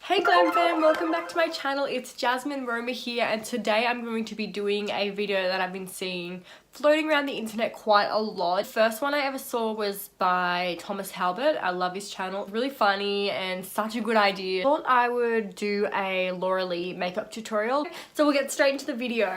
Hey Glam Fam, welcome back to my channel. It's Jasmine Roma here, and today I'm going to be doing a video that I've been seeing floating around the internet quite a lot. The first one I ever saw was by Thomas Halbert. I love his channel. Really funny and such a good idea. I thought I would do a Laura Lee makeup tutorial. So we'll get straight into the video.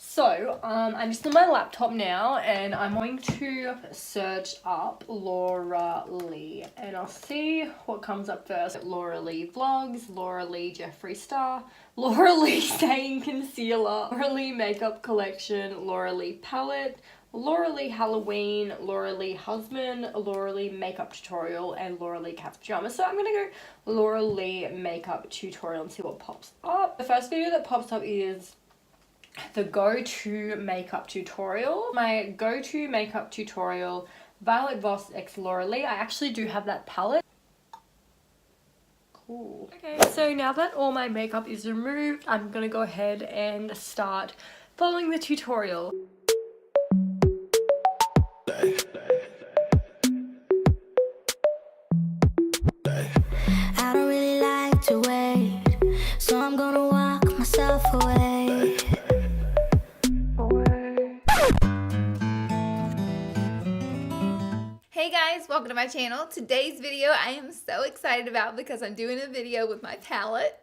So, I'm just on my laptop now and I'm going to search up Laura Lee and I'll see what comes up first. Laura Lee vlogs, Laura Lee Jeffree Star, Laura Lee Staying Concealer, Laura Lee makeup collection, Laura Lee palette, Laura Lee Halloween, Laura Lee husband, Laura Lee makeup tutorial, and Laura Lee cat's pajamas. So I'm gonna go Laura Lee makeup tutorial and see what pops up. The first video that pops up is the go-to makeup tutorial. My go-to makeup tutorial, Violet Voss x Laura Lee. I actually do have that palette. Cool. Okay, so now that all my makeup is removed, I'm gonna go ahead and start following the tutorial. I don't really like to wait, so I'm gonna walk myself away. Hey guys, welcome to my channel. Today's video I am so excited about because I'm doing a video with my palette.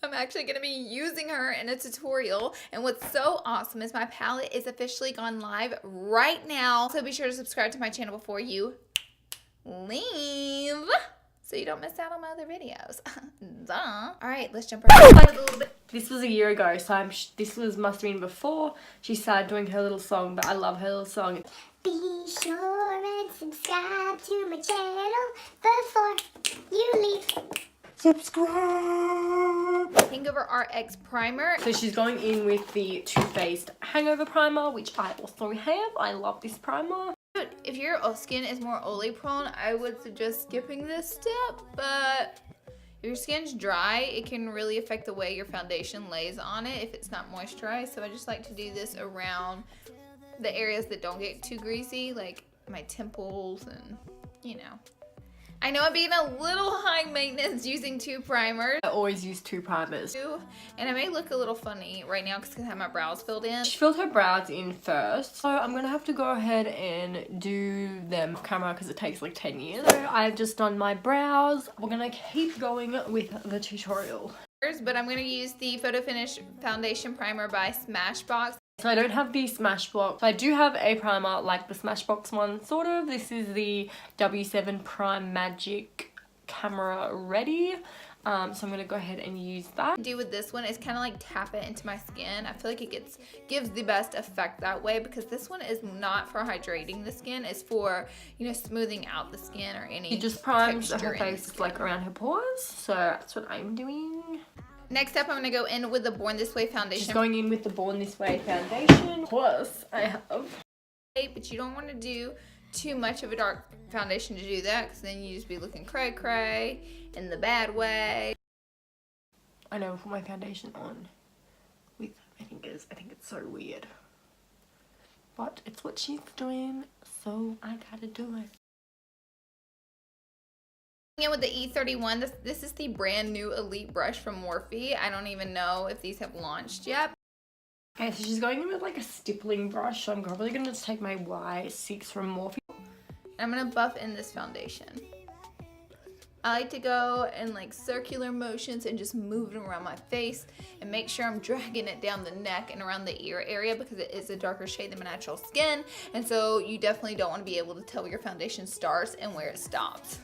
I'm actually going to be using her in a tutorial, and what's so awesome is my palette is officially gone live right now, so be sure to subscribe to my channel before you leave so you don't miss out on my other videos. Duh. Alright, let's jump right in. This was a year ago, so must have been before she started doing her little song, but I love her little song. Be sure and subscribe to my channel before you leave. Subscribe. Hangover RX primer. So she's going in with the Too Faced Hangover Primer, which I also have. I love this primer. If your skin is more oily prone, I would suggest skipping this step, but if your skin's dry, it can really affect the way your foundation lays on it if it's not moisturized. So I just like to do this around the areas that don't get too greasy, like my temples and, you know. I know I'm being a little high maintenance using two primers. I always use two primers. And I may look a little funny right now because I have my brows filled in. She filled her brows in first, so I'm gonna have to go ahead and do them off camera because it takes like 10 years. So I've just done my brows. We're gonna keep going with the tutorial. But I'm gonna use the Photo Finish Foundation Primer by Smashbox. So I don't have the Smashbox. I do have a primer like the Smashbox one, sort of. This is the W7 Prime Magic Camera Ready. So I'm going to go ahead and use that. Do with this one is kind of like tap it into my skin. I feel like it gives the best effect that way because this one is not for hydrating the skin. It's for, you know, smoothing out the skin or any. It just primes her texture face like around her pores. So that's what I'm doing. Next up, I'm going to go in with the Born This Way foundation. She's going in with the Born This Way foundation. Of course, I have. But you don't want to do too much of a dark foundation to do that because then you just be looking cray-cray in the bad way. I never put my foundation on with my fingers. I think it's so weird. But it's what she's doing, so I gotta do it. In with the E31, this is the brand new Elite brush from Morphe. I don't even know if these have launched yet. Okay, so she's going in with like a stippling brush, so I'm probably gonna just take my Y6 from Morphe. I'm gonna buff in this foundation. I like to go in like circular motions and just move it around my face and make sure I'm dragging it down the neck and around the ear area because it is a darker shade than my natural skin, and so you definitely don't want to be able to tell where your foundation starts and where it stops.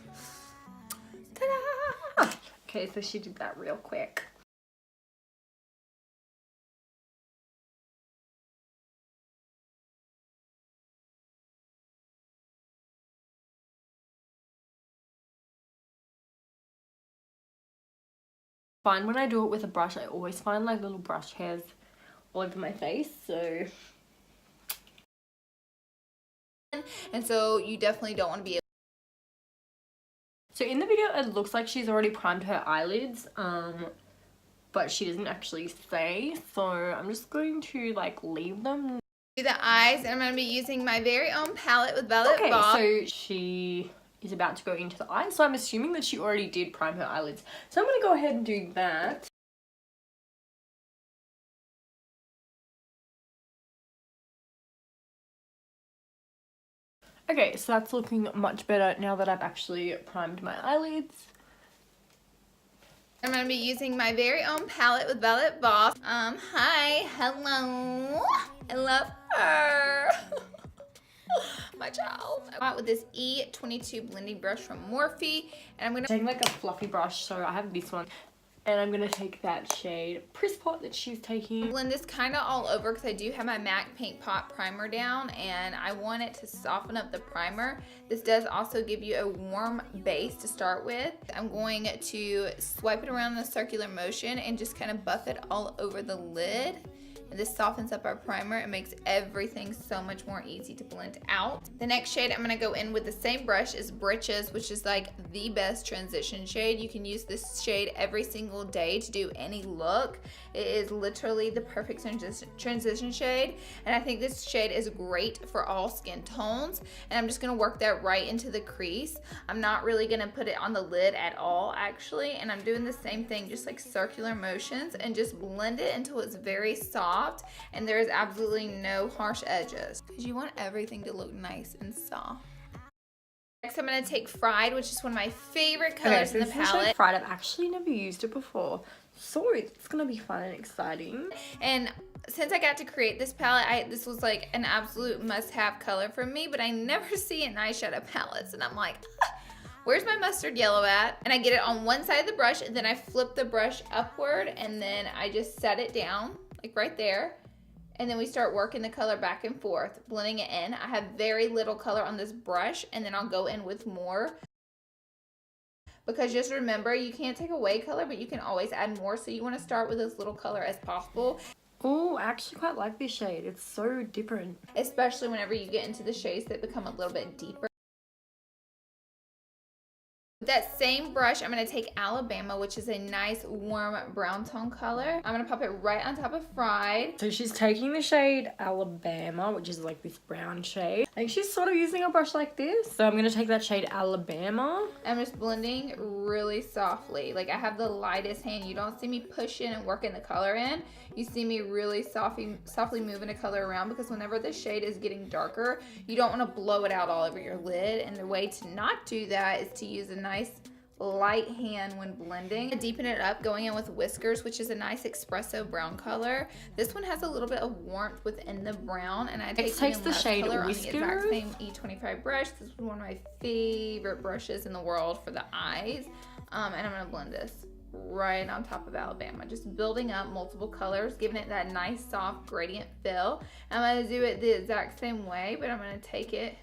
Ta-da! Okay, so she did that real quick. Fine, when I do it with a brush, I always find like little brush hairs all over my face, so. And so you definitely don't want to be able. So in the video, it looks like she's already primed her eyelids, but she doesn't actually say, so I'm just going to like leave them. Do the eyes, and I'm going to be using my very own palette with Violet Voss. So she is about to go into the eye. So I'm assuming that she already did prime her eyelids. So I'm going to go ahead and do that. Okay, so that's looking much better now that I've actually primed my eyelids. I'm going to be using my very own palette with Violet Voss. Hi, hello. I love her. My child. I went with this E22 blending brush from Morphe, and I'm going to take like a fluffy brush, so I have this one. And I'm going to take that shade Press Pot that she's taking. Blend this kind of all over because I do have my MAC Paint Pot primer down and I want it to soften up the primer. This does also give you a warm base to start with. I'm going to swipe it around in a circular motion and just kind of buff it all over the lid. And this softens up our primer and makes everything so much more easy to blend out. The next shade I'm going to go in with the same brush is Britches, which is like the best transition shade. You can use this shade every single day to do any look. It is literally the perfect transition shade, and I think this shade is great for all skin tones. And I'm just going to work that right into the crease. I'm not really going to put it on the lid at all actually, and I'm doing the same thing, just like circular motions, and just blend it until it's very soft and there is absolutely no harsh edges because you want everything to look nice and soft. Next I'm going to take Fried, which is one of my favorite colors in the palette. Fried, I've actually never used it before, so it's going to be fun and exciting. And since I got to create this palette, this was like an absolute must-have color for me, but I never see it in eyeshadow palettes, and I'm like, where's my mustard yellow at? And I get it on one side of the brush, and then I flip the brush upward, and then I just set it down, like right there. And then we start working the color back and forth, blending it in. I have very little color on this brush, and then I'll go in with more. Because just remember, you can't take away color, but you can always add more. So you want to start with as little color as possible. Oh, I actually quite like this shade. It's so different. Especially whenever you get into the shades that become a little bit deeper. With that same brush, I'm going to take Alabama, which is a nice warm brown tone color. I'm going to pop it right on top of Fried. So she's taking the shade Alabama, which is like this brown shade. I think she's sort of using a brush like this. So I'm going to take that shade Alabama. I'm just blending really softly. Like I have the lightest hand. You don't see me pushing and working the color in. You see me really softly moving the color around, because whenever the shade is getting darker, you don't want to blow it out all over your lid. And the way to not do that is to use a nice light hand when blending. Deepen it up, going in with Whiskers, which is a nice espresso brown color. This one has a little bit of warmth within the brown, and I take the shade color Whiskers on the exact same E25 brush. This is one of my favorite brushes in the world for the eyes. And I'm going to blend this right on top of Alabama, just building up multiple colors, giving it that nice soft gradient fill. I'm going to do it the exact same way, but I'm going to take it,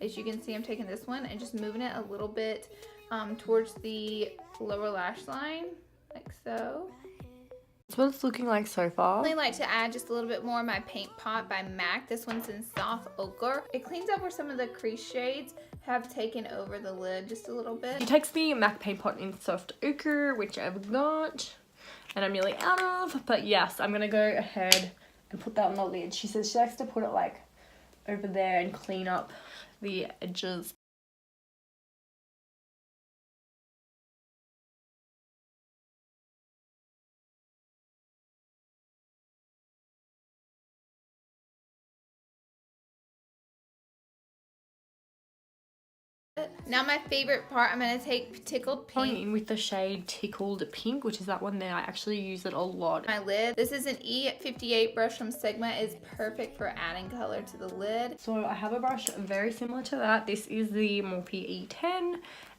as you can see, I'm taking this one and just moving it a little bit towards the lower lash line, like so. That's what it's looking like so far. I like to add just a little bit more of my Paint Pot by MAC. This one's in Soft Ochre. It cleans up where some of the crease shades have taken over the lid just a little bit. She takes the MAC Paint Pot in Soft Ochre, which I've got, and I'm nearly out of. But yes, I'm going to go ahead and put that on the lid. She says she likes to put it like over there and clean up the edges. Now my favorite part, I'm going to take Tickled Pink. Going in with the shade Tickled Pink, which is that one there. I actually use it a lot. My lid. This is an E58 brush from Sigma. It's perfect for adding color to the lid. So I have a brush very similar to that. This is the Morphe E10,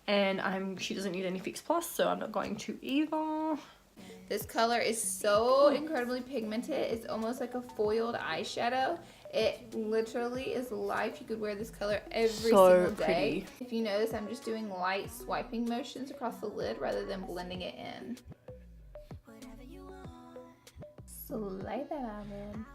and she doesn't need any Fix Plus, so I'm not going to either. This color is so incredibly pigmented. It's almost like a foiled eyeshadow. It literally is life. You could wear this color every single day. Pretty. If you notice, I'm just doing light swiping motions across the lid rather than blending it in. Slay that on in.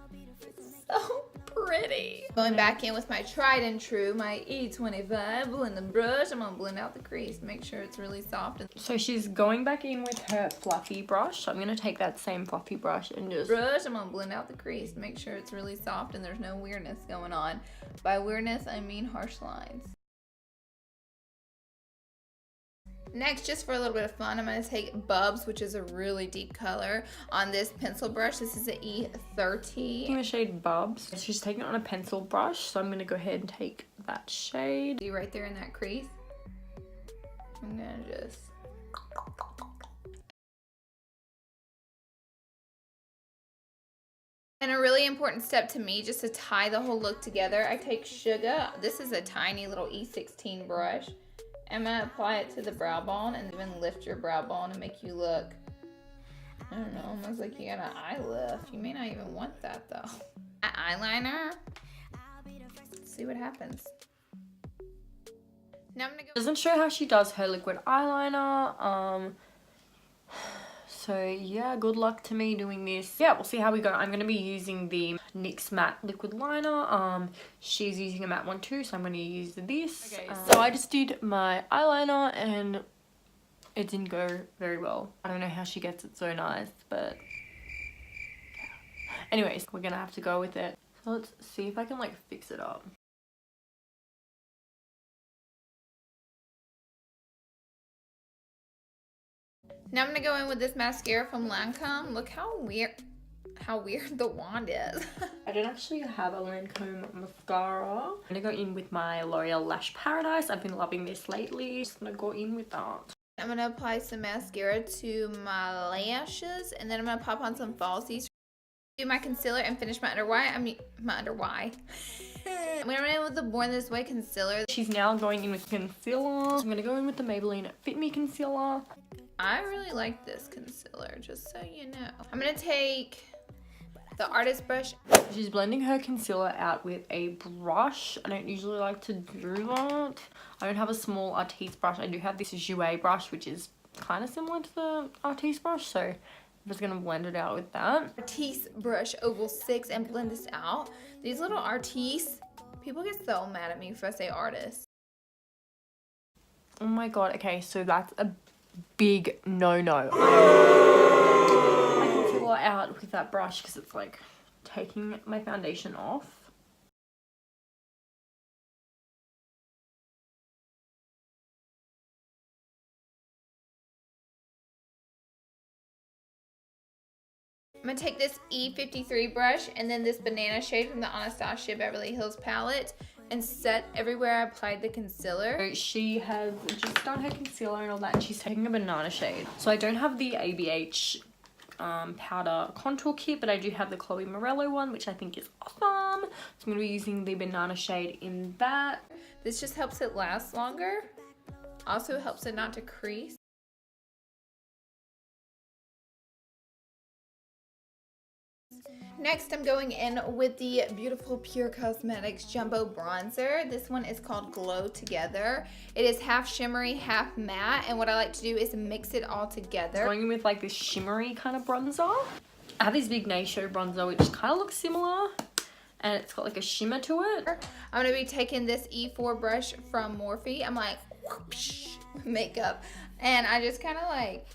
It's so pretty. Going back in with my tried and true, my E25 blending brush. I'm gonna blend out the crease, make sure it's really soft. So she's going back in with her fluffy brush. So I'm gonna take that same fluffy brush and just I'm gonna blend out the crease, make sure it's really soft and there's no weirdness going on. By weirdness, I mean harsh lines. Next, just for a little bit of fun, I'm going to take Bubs, which is a really deep color, on this pencil brush. This is an E30. Taking the shade Bubs. She's taking it on a pencil brush, so I'm going to go ahead and take that shade. See right there in that crease? I'm going to just... And a really important step to me, just to tie the whole look together, I take Sugar. This is a tiny little E16 brush. I'm going to apply it to the brow bone and even lift your brow bone and make you look, I don't know, almost like you got an eye lift. You may not even want that though. Eyeliner. Let's see what happens. Now I'm going to go... Doesn't show how she does her liquid eyeliner. So yeah, good luck to me doing this. Yeah, we'll see how we go. I'm going to be using the NYX matte liquid liner. She's using a matte one too, so I'm going to use this. Okay, so I just did my eyeliner and it didn't go very well. I don't know how she gets it so nice, but yeah. Anyways, we're going to have to go with it. So let's see if I can like fix it up. Now I'm going to go in with this mascara from Lancome. Look how weird the wand is. I don't actually have a Lancome mascara. I'm going to go in with my L'Oreal Lash Paradise. I've been loving this lately. Just going to go in with that. I'm going to apply some mascara to my lashes, and then I'm going to pop on some falsies. Do my concealer and finish my under eye. I'm going to run in with the Born This Way concealer. She's now going in with concealer. I'm going to go in with the Maybelline Fit Me concealer. I really like this concealer, just so you know. I'm going to take the artist brush. She's blending her concealer out with a brush. I don't usually like to do that. I don't have a small Artiste brush. I do have this Jouer brush, which is kind of similar to the Artiste brush, so I'm just going to blend it out with that. Artiste brush oval 6 and blend this out. These little Artiste, people get so mad at me if I say artist. Oh my god, okay, so that's a big no-no. I can fill it out with that brush because it's like taking my foundation off. I'm going to take this E53 brush and then this banana shade from the Anastasia Beverly Hills palette and set everywhere I applied the concealer. So she has just done her concealer and all that, and she's taking a banana shade. So I don't have the ABH powder contour kit, but I do have the Chloe Morello one, which I think is awesome. So I'm going to be using the banana shade in that. This just helps it last longer. Also helps it not to crease. Next, I'm going in with the beautiful Pure Cosmetics Jumbo Bronzer. This one is called Glow Together. It is half shimmery, half matte, and what I like to do is mix it all together. Going in with like this shimmery kind of bronzer. I have this big Nayshow bronzer, which kind of looks similar, and it's got like a shimmer to it. I'm going to be taking this E4 brush from Morphe. I'm like, whoosh, makeup, and I just kind of like...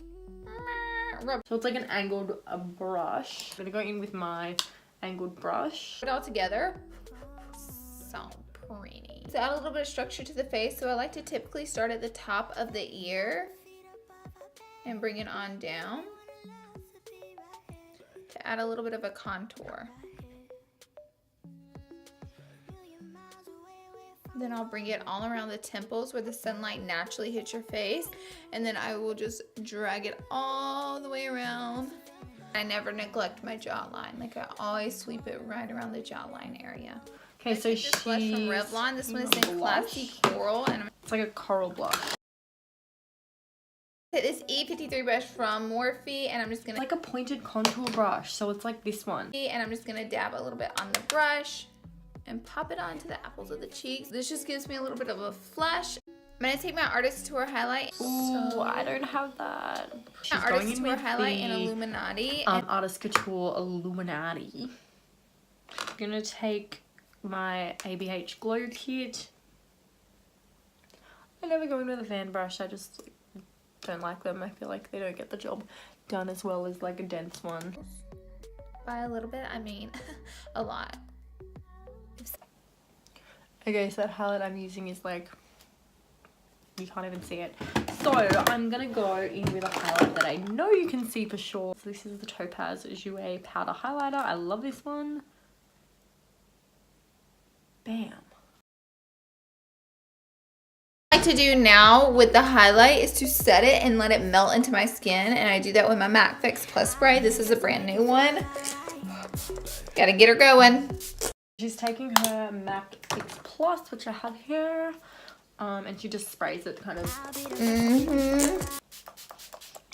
rub. So it's like an angled brush. I'm gonna go in with my angled brush. Put it all together. So pretty. To add a little bit of structure to the face, so I like to typically start at the top of the ear and bring it on down to add a little bit of a contour. Then I'll bring it all around the temples where the sunlight naturally hits your face. And then I will just drag it all the way around. I never neglect my jawline. Like I always sweep it right around the jawline area. Okay, so this blush from Revlon. This one is in Classy Coral. And it's like a coral blush. This E53 brush from Morphe, and I'm just gonna... like a pointed contour brush, so it's like this one. And I'm just gonna dab a little bit on the brush and pop it onto the apples of the cheeks. This just gives me a little bit of a flush. I'm gonna take my Artist Tour highlight. Ooh, I don't have that. My Artist Tour highlight in Illuminati. Artist Couture Illuminati. I'm gonna take my ABH Glow Kit. I never go in with a fan brush. I just don't like them. I feel like they don't get the job done as well as like a dense one. By a little bit, I mean a lot. Okay, so that highlight I'm using is like you can't even see it. So I'm gonna go in with a highlight that I know you can see for sure. So this is the Topaz Jouer powder highlighter. I love this one. Bam. What I like to do now with the highlight is to set it and let it melt into my skin, and I do that with my MAC Fix Plus spray. This is a brand new one. Gotta get her going. She's taking her MAC Fix Plus, which I have here, and she just sprays it kind of.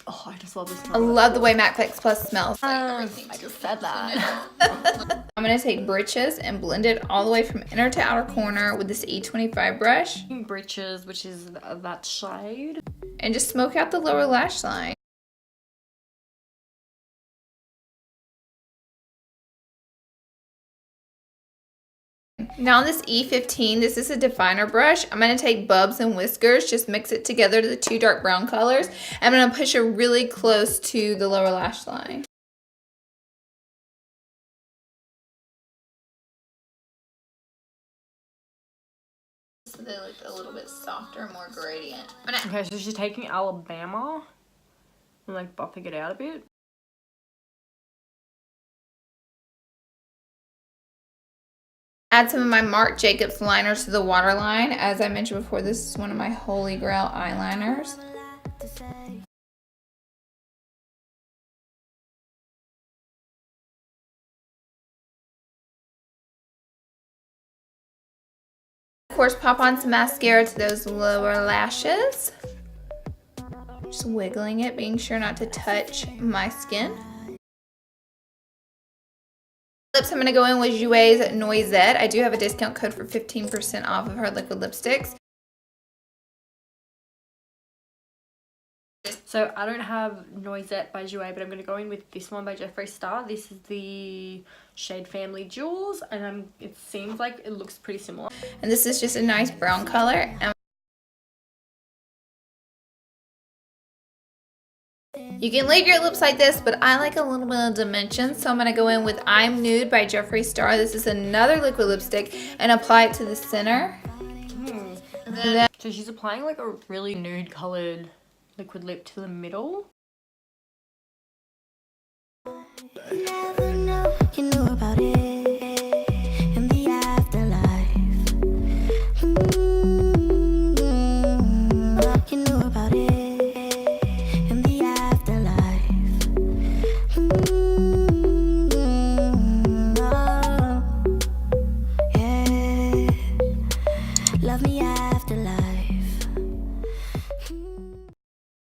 Oh, I just love this one. I love the way MAC Fix Plus smells. I just said that. I'm going to take Britches and blend it all the way from inner to outer corner with this E25 brush. Britches, which is that shade. And just smoke out the lower lash line. Now on this E15, this is a definer brush. I'm going to take Bubs and Whiskers, just mix it together to the two dark brown colors. I'm going to push it really close to the lower lash line. So they look a little bit softer, more gradient. Okay, so she's taking Alabama and like buffing it out a bit. Add some of my Marc Jacobs liners to the waterline. As I mentioned before, this is one of my holy grail eyeliners. Of course, pop on some mascara to those lower lashes. Just wiggling it, being sure not to touch my skin. Lips, I'm going to go in with Jouer's Noisette. I do have a discount code for 15% off of her liquid lipsticks. So I don't have Noisette by Jouer, but I'm going to go in with this one by Jeffree Star. This is the shade Family Jewels, and it seems like it looks pretty similar. And this is just a nice brown color. You can leave your lips like this, but I like a little bit of dimension, so I'm going to go in with I'm Nude by Jeffree Star. This is another liquid lipstick, and apply it to the center. So she's applying like a really nude colored liquid lip to the middle. Never